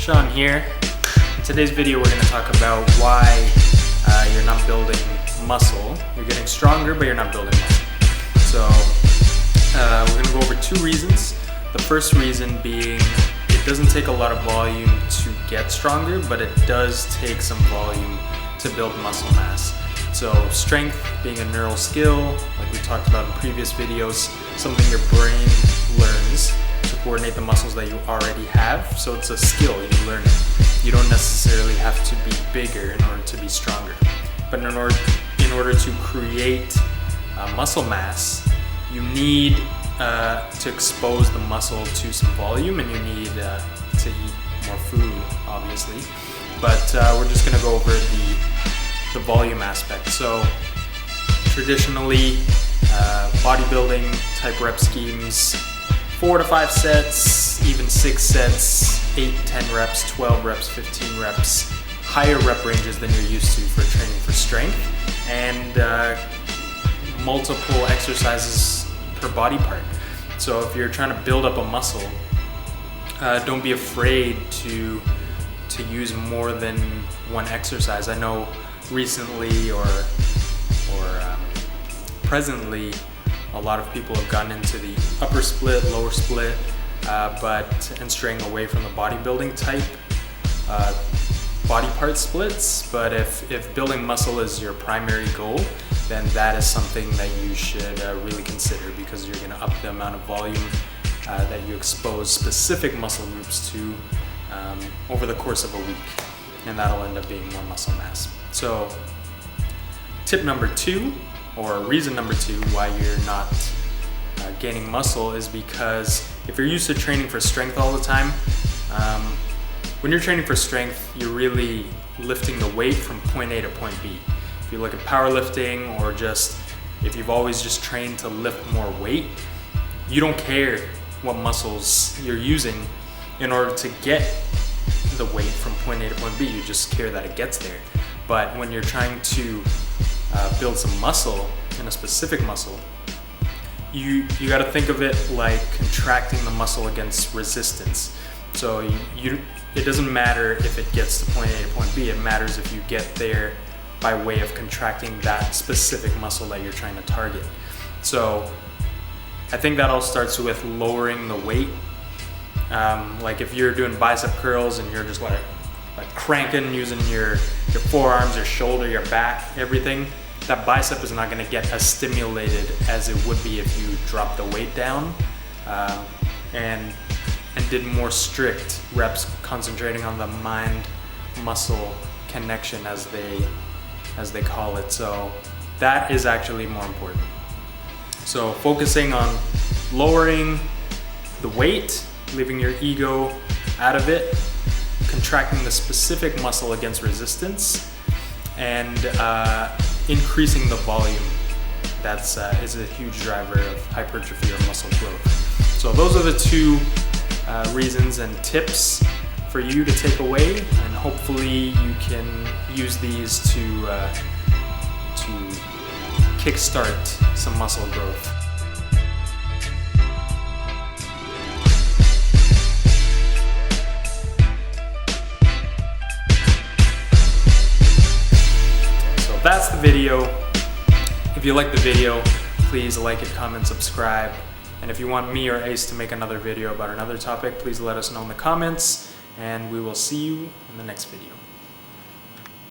Sean here. In today's video we're going to talk about why you're not building muscle. You're getting stronger but you're not building muscle. So we're going to go over two reasons. The first reason being it doesn't take a lot of volume to get stronger, but it does take some volume to build muscle mass. So strength being a neural skill, like we talked about in previous videos, something your brain learns to coordinate the muscles that you already have. So it's a skill, you learn it. You don't necessarily have to be bigger in order to be stronger. But in order to create muscle mass, you need to expose the muscle to some volume, and you need to eat more food, obviously. But we're just gonna go over the volume aspect. So traditionally, bodybuilding type rep schemes, 4 to 5 sets, even 6 sets, 8, 10 reps, 12 reps, 15 reps, higher rep ranges than you're used to for training for strength, and multiple exercises per body part. So if you're trying to build up a muscle, don't be afraid to use more than one exercise. I know recently or presently, a lot of people have gotten into the upper split, lower split, and straying away from the bodybuilding type body part splits. But if building muscle is your primary goal, then that is something that you should really consider, because you're going to up the amount of volume that you expose specific muscle groups to over the course of a week, and that'll end up being more muscle mass. So tip number 2, or reason number 2 why you're not gaining muscle, is because if you're used to training for strength all the time, when you're training for strength, you're really lifting the weight from point A to point B. If you look at powerlifting, or just if you've always just trained to lift more weight, you don't care what muscles you're using in order to get the weight from point A to point B. You just care that it gets there. But when you're trying to build some muscle, in a specific muscle, you got to think of it like contracting the muscle against resistance. So it doesn't matter if it gets to point A to point B. It matters if you get there by way of contracting that specific muscle that you're trying to target. So I think that all starts with lowering the weight. Like if you're doing bicep curls and you're just like cranking using your forearms, your shoulder, your back, everything, that bicep is not going to get as stimulated as it would be if you dropped the weight down and did more strict reps, concentrating on the mind-muscle connection, as they call it. So that is actually more important. So focusing on lowering the weight, leaving your ego out of it, contracting the specific muscle against resistance, and increasing the volume. That's is a huge driver of hypertrophy or muscle growth. So those are the two reasons and tips for you to take away, and hopefully you can use these to kickstart some muscle growth. So that's the video. If you like the video, please like it, comment, subscribe. And if you want me or Ace to make another video about another topic, please let us know in the comments, and we will see you in the next video.